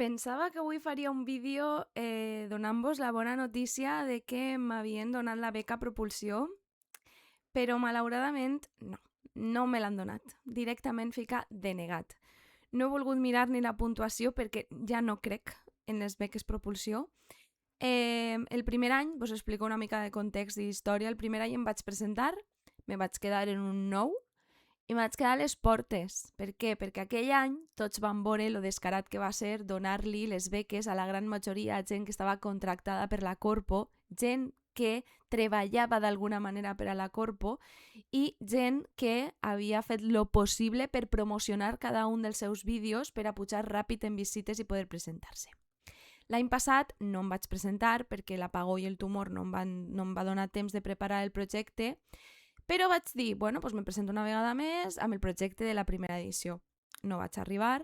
Pensava que avui faria un vídeo donant-vos la bona notícia de que m'havien donat la beca Propulsió, però malauradament no me l'han donat. Directament fica denegat. No he volgut mirar ni la puntuació perquè ja no crec en les beques Propulsió. El primer any, us explico una mica de context i història, el primer any em vaig presentar, me vaig quedar en un 9, i vaig quedar a les portes. Per què? Perquè aquell any tots van veure lo descarat que va ser donar-li les beques a la gran majoria de gent que estava contractada per la Corpo, gent que treballava d'alguna manera per a la Corpo i gent que havia fet lo possible per promocionar cada un dels seus vídeos per a pujar ràpid en visites i poder presentar-se. L'any passat no em vaig presentar perquè l'apagó i el tumor no em va donar temps de preparar el projecte, però vaig dir, doncs me presento una vegada més amb el projecte de la primera edició. No vaig arribar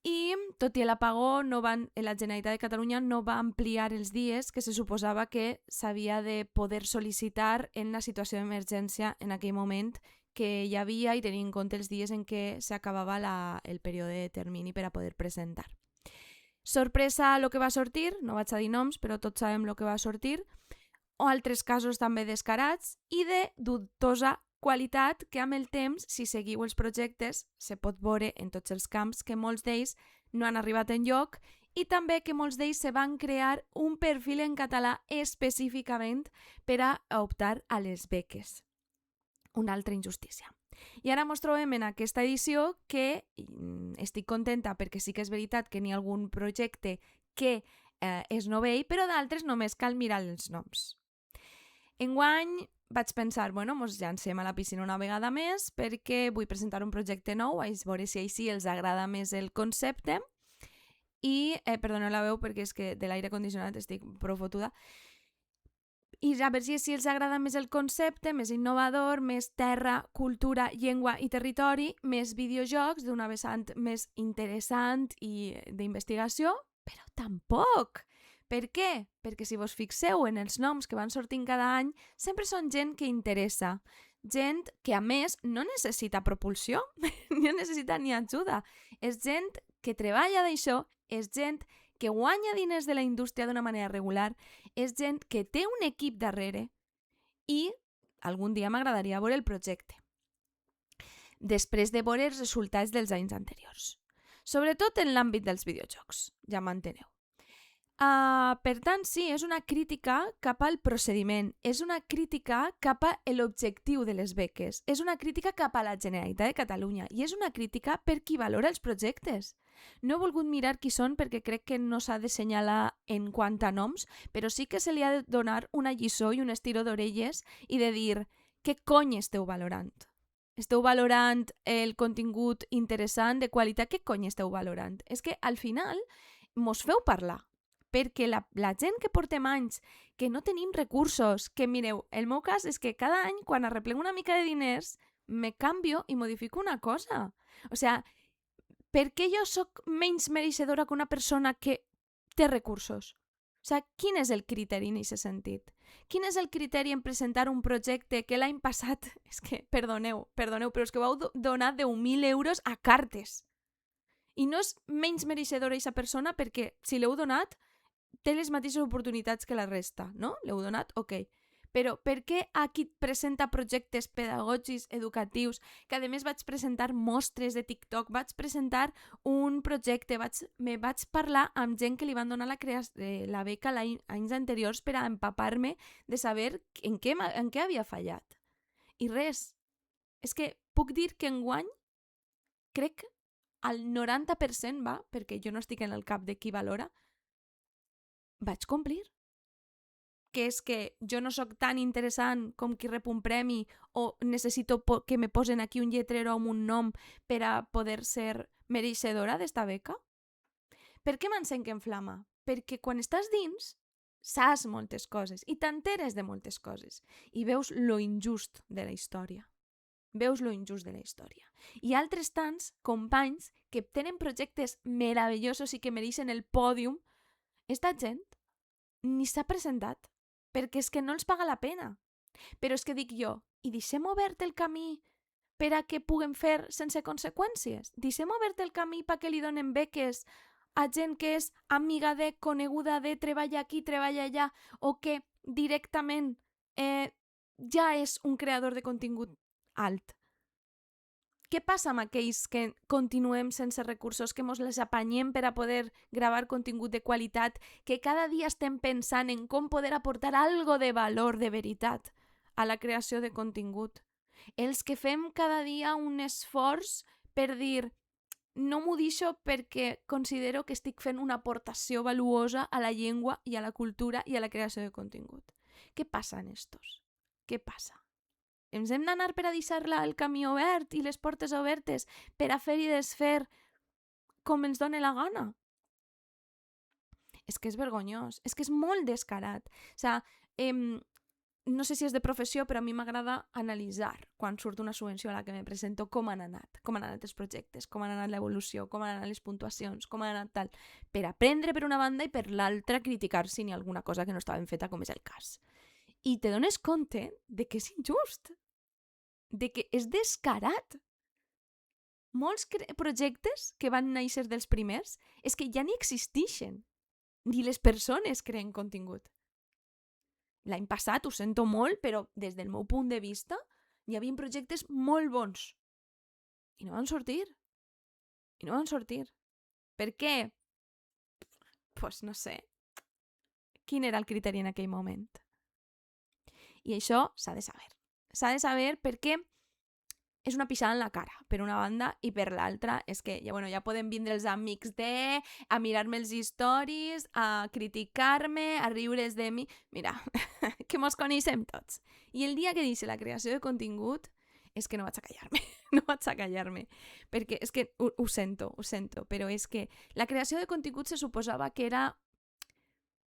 i, tot i l'apagó, la Generalitat de Catalunya no va ampliar els dies que se suposava que s'havia de poder sol·licitar en la situació d'emergència en aquell moment que hi havia i tenint en compte els dies en què s'acabava el període de termini per a poder presentar. Sorpresa el que va sortir, no vaig a dir noms, però tots sabem el que va sortir, o altres casos també descarats i de dubtosa qualitat que amb el temps, si seguiu els projectes, se pot veure en tots els camps que molts d'ells no han arribat en lloc i també que molts d'ells se van crear un perfil en català específicament per a optar a les beques. Una altra injustícia. I ara ens trobem en aquesta edició que estic contenta perquè sí que és veritat que n'hi ha algun projecte que és novell, però d'altres només cal mirar els noms. Enguany vaig pensar, mos llancem a la piscina una vegada més perquè vull presentar un projecte nou, a veure si així els agrada més el concepte i, perdoneu la veu perquè és que de l'aire condicionat estic prou fotuda, i a veure si els agrada més el concepte, més innovador, més terra, cultura, llengua i territori, més videojocs d'una vessant més interessant i d'investigació, però tampoc! Per què? Perquè si vos fixeu en els noms que van sortint cada any, sempre són gent que interessa. Gent que, a més, no necessita propulsió, no necessita ni ajuda. És gent que treballa d'això, és gent que guanya diners de la indústria d'una manera regular, és gent que té un equip darrere i algun dia m'agradaria veure el projecte. Després de veure els resultats dels anys anteriors. Sobretot en l'àmbit dels videojocs, ja m'enteneu. Per tant, sí, és una crítica cap al procediment, és una crítica cap a l'objectiu de les beques, és una crítica cap a la Generalitat de Catalunya i és una crítica per qui valora els projectes. No he volgut mirar qui són perquè crec que no s'ha d'assenyalar en quant a noms, però sí que se li ha de donar una lliçó i un estiró d'orelles i de dir què cony esteu valorant? Esteu valorant el contingut interessant, de qualitat? Què cony esteu valorant? És que al final mos feu parlar. Perquè la gent que portem anys, que no tenim recursos, que mireu, el meu cas és que cada any quan arreplego una mica de diners me canvio i modifico una cosa. O sigui, per què jo sóc menys mereixedora que una persona que té recursos? O sigui, quin és el criteri en aquest sentit? Quin és el criteri en presentar un projecte que l'any passat, és que, perdoneu, però és que vau donar 10.000 euros a cartes. I no és menys mereixedora aquesta persona perquè si l'heu donat té les mateixes oportunitats que la resta, no? L'heu donat? Ok. Però per què aquí presenta projectes pedagògics, educatius, que a més vaig presentar mostres de TikTok, vaig presentar un projecte, me vaig parlar amb gent que li van donar la beca anys anteriors per a empapar-me de saber en què havia fallat. I res. És que puc dir que enguany crec al 90% va, perquè jo no estic en el cap de qui valora, vaig complir. Que és que jo no sóc tan interessant com qui rep un premi o necessito que me posen aquí un lletrero amb un nom per a poder ser mereixedora d'esta beca? Per què m'encenc en flama? Perquè quan estàs dins saps moltes coses i t'enteres de moltes coses i veus lo injust de la història. Veus lo injust de la història. I altres tants companys que tenen projectes meravellosos i que mereixen el pòdium, esta gent ni s'ha presentat, perquè és que no els paga la pena. Però és que dic jo, i deixem obert el camí per a que puguem fer sense conseqüències? Deixem obert el camí perquè li donen beques a gent que és amiga de, coneguda de, treballa aquí, treballa allà, o que directament ja és un creador de contingut alt. Què passa amb aquells que continuem sense recursos, que mos les apanyem per a poder gravar contingut de qualitat, que cada dia estem pensant en com poder aportar algo de valor de veritat a la creació de contingut? Els que fem cada dia un esforç per dir no m'ho deixo perquè considero que estic fent una aportació valuosa a la llengua i a la cultura i a la creació de contingut. Què passa en estos? Què passa? Ens hem d'anar per a deixar el camí obert i les portes obertes per a fer i desfer com ens doni la gana? És que és vergonyós, és que és molt descarat. O sigui, no sé si és de professió, però a mi m'agrada analitzar quan surt una subvenció a la que me presento com han anat els projectes, com han anat l'evolució, com han anat les puntuacions, com han anat tal, per aprendre per una banda i per l'altra criticar si n'hi ha alguna cosa que no estava ben feta, com és el cas. I te dones compte de que és injust, de que és descarat. Molts projectes que van néixer dels primers és que ja ni existeixen, ni les persones creen contingut. L'any passat, ho sento molt, però des del meu punt de vista hi havia projectes molt bons. I no van sortir. I no van sortir. Per què? Pues no sé. Quin era el criteri en aquell moment? I això s'ha de saber. S'ha de saber perquè és una pixada en la cara, per una banda, i per l'altra és que ja poden vindre els amics a mirar-me els stories, a criticar-me, a riure's de mi. Mira, que mos coneixem tots. I el dia que deixi la creació de contingut és que no vaig a callar-me, no vaig a callar-me, perquè és que ho sento, però és que la creació de contingut se suposava que era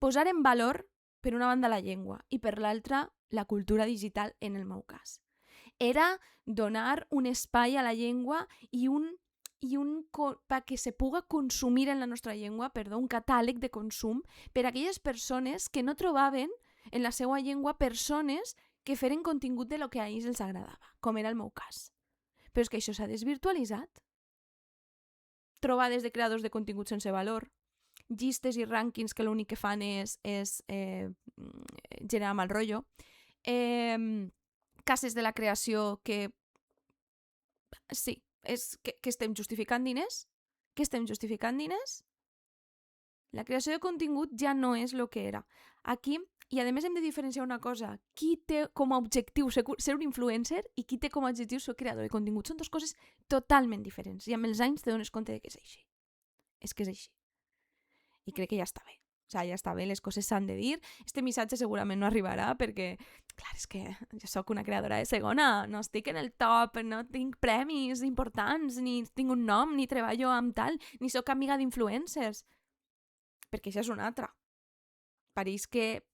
posar en valor, per una banda, la llengua i per l'altra, la cultura digital en el meu cas. Era donar un espai a la llengua i perquè se puga consumir en la nostra llengua, un catàleg de consum per a aquelles persones que no trobaven en la seva llengua persones que feren contingut de lo que a ells els agradava, com era el meu cas. Però és que això s'ha desvirtualitzat. Trobades de creadors de contingut sense valor, llistes i rànquings que l'únic que fan és generar mal rotllo, cases de la creació que sí, és que estem justificant diners? Que estem justificant diners? La creació de contingut ja no és el que era. Aquí, i a més hem de diferenciar una cosa, qui té com a objectiu ser un influencer i qui té com a objectiu ser creador de contingut. Són dues coses totalment diferents i amb els anys te dones compte de que és així. És que és així. I crec que ja està bé. O sigui, ja està bé, les coses s'han de dir. Este missatge segurament no arribarà perquè, clar, és que jo sóc una creadora de segona, no estic en el top, no tinc premis importants, ni tinc un nom, ni treballo amb tal, ni sóc amiga d'influencers. Perquè això és una altra. Pareix que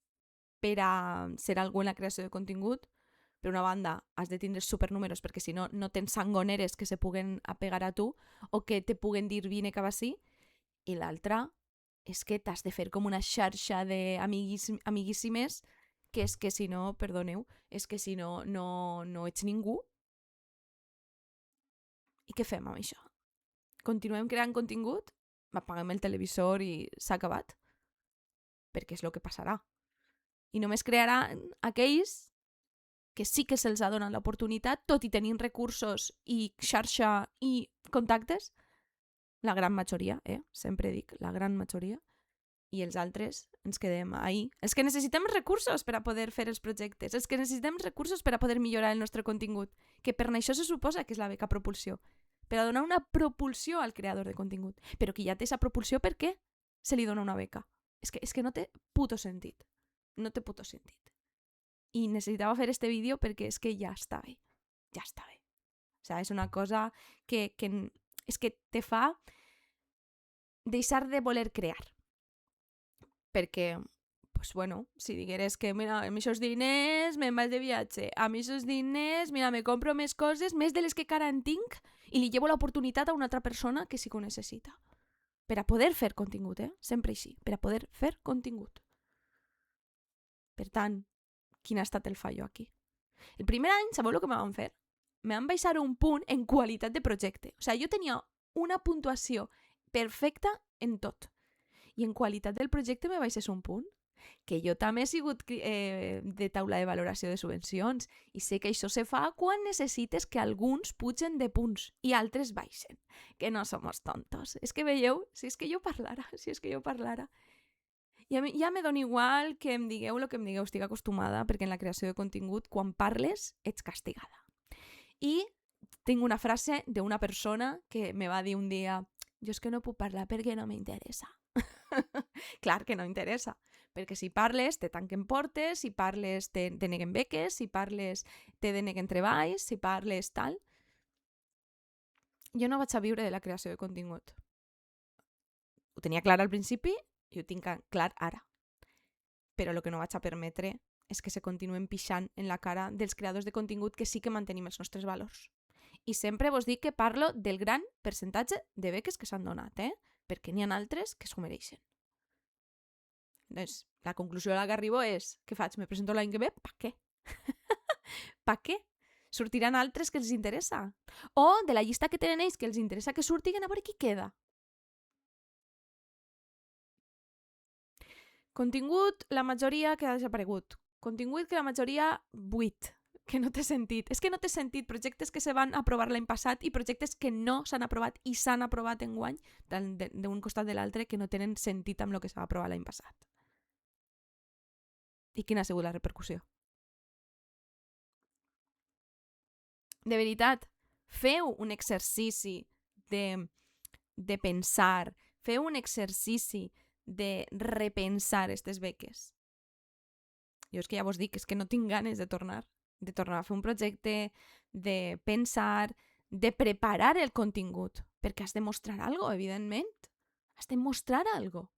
per a ser algú en la creació de contingut, per una banda, has de tindre supernúmeros perquè si no, no tens sangoneres que se puguen apegar a tu o que te puguen dir vine cap així, i l'altra és que t'has de fer com una xarxa d'amiguíssimes que és que si no, perdoneu, és que si no, no ets ningú. I què fem amb això? Continuem creant contingut? Apaguem el televisor i s'ha acabat? Perquè és el que passarà. I només crearan aquells que sí que se'ls ha donat l'oportunitat, tot i tenint recursos i xarxa i contactes, la gran majoria, sempre dic la gran majoria, i els altres ens quedem ahí. Els que necessitem recursos per a poder fer els projectes, els que necessitem recursos per a poder millorar el nostre contingut, que per això se suposa que és la beca propulsió, per a donar una propulsió al creador de contingut. Però qui ja té aquesta propulsió, per què se li dona una beca? És que no té puto sentit. No té puto sentit. I necessitava fer este vídeo perquè és que ja està bé. Ja està bé. O sigui, és una cosa que és que te fa deixar de voler crear. Perquè, pues bueno, si digueres que mira, amb aquests diners me'n vaig de viatge, amb aquests diners, mira, me compro més coses, més de les que cara en tinc, i li llevo l'oportunitat a una altra persona que sí que ho necessita. Per a poder fer contingut, sempre així, per a poder fer contingut. Per tant, quin ha estat el fallo aquí? El primer any, sabeu el que me van fer? Me van baixar un punt en qualitat de projecte. O sigui, jo tenia una puntuació perfecta en tot. I en qualitat del projecte me vaig ser un punt que jo també he sigut de taula de valoració de subvencions i sé que això se fa quan necessites que alguns pugen de punts i altres baixen, que no som tontos. És que veieu, si és que jo parlara. I a mi ja me dona igual que em digueu el que em digueu, estic acostumada, perquè en la creació de contingut, quan parles, ets castigada. I tinc una frase d'una persona que me va dir un dia: jo és que no puc parlar perquè no m'interessa. Clar que no interessa, perquè si parles te tanquen portes, si parles te neguen beques, si parles te deneguen treballs, si parles tal. Jo no vaig a viure de la creació de contingut. Ho tenia clar al principi i ho tinc clar ara. Però el que no vaig a permetre és que se continuen pixant en la cara dels creadors de contingut que sí que mantenim els nostres valors. I sempre vos dic que parlo del gran percentatge de beques que s'han donat, perquè n'hi ha altres que s'ho mereixen. Doncs la conclusió a la que arribo és: què faig? Me presento l'any que ve? Pa què? Pa què? Sortiran altres que els interessa? O de la llista que tenen ells que els interessa que surtiguen, a veure qui queda. Contingut, la majoria que ha desaparegut. Contingut que la majoria buit, que no té sentit. És que no té sentit projectes que se van aprovar l'any passat i projectes que no s'han aprovat i s'han aprovat enguany d'un costat de l'altre que no tenen sentit amb el que s'ha aprovat l'any passat. I quina ha sigut la repercussió? De veritat, feu un exercici de pensar, feu un exercici de repensar aquestes beques. Jo és que ja vos dic, és que no tinc ganes de tornar a fer un projecte, de pensar, de preparar el contingut, perquè has de mostrar alguna cosa, evidentment. Has de mostrar alguna cosa.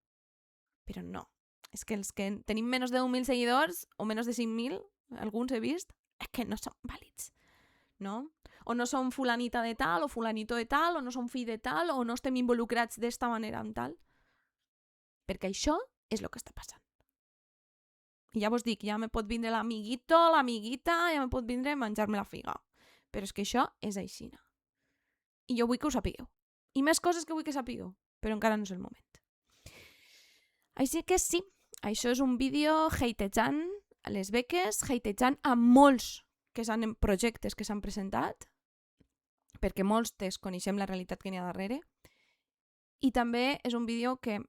Però no. És que els que tenim menys de 10.000 seguidors o menys de 5.000, alguns he vist, és que no són vàlids. No? O no som fulanita de tal, o fulanito de tal, o no som fill de tal, o no estem involucrats d'esta manera amb tal. Perquè això és el que està passant. I ja vos dic, ja me pot vindre l'amiguito, l'amiguita, ja me pot vindre a menjar-me la figa. Però és que això és aixina. I jo vull que ho sapigueu. I més coses que vull que sapigueu, però encara no és el moment. Així que sí, això és un vídeo hatejant les beques, hatejant a molts projectes que s'han presentat, perquè molts desconeixem la realitat que n'hi ha darrere. I també és un vídeo que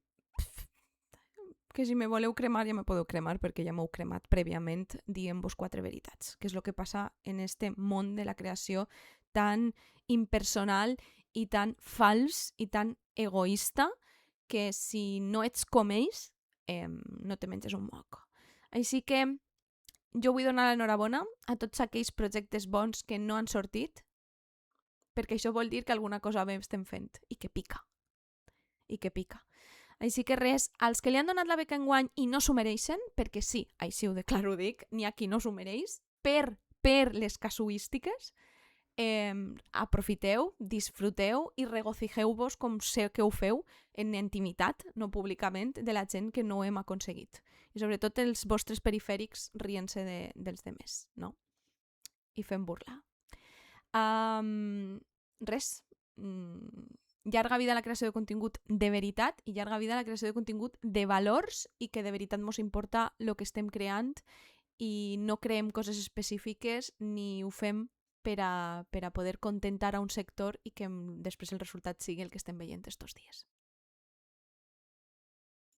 si me voleu cremar ja me podeu cremar perquè ja m'heu cremat prèviament dient-vos 4 veritats, que és el que passa en este món de la creació tan impersonal i tan fals i tan egoista que si no ets com ells no te menges un moc. Així que jo vull donar l'enhorabona a tots aquells projectes bons que no han sortit, perquè això vol dir que alguna cosa bé estem fent i que pica. Així que res, als que li han donat la beca enguany i no s'ho mereixen, perquè sí, així ho declaro, dic, n'hi ha qui no s'ho mereix, per les casuístiques, aprofiteu, disfruteu i regocijeu-vos com sé que ho feu en intimitat, no públicament, de la gent que no hem aconseguit. I sobretot els vostres perifèrics rient-se dels demés, no? I fem burla. Res, llarga vida a la creació de contingut de veritat i llarga vida a la creació de contingut de valors i que de veritat mos importa el que estem creant i no creem coses específiques ni ho fem per a poder contentar a un sector i que després el resultat sigui el que estem veient estos dies.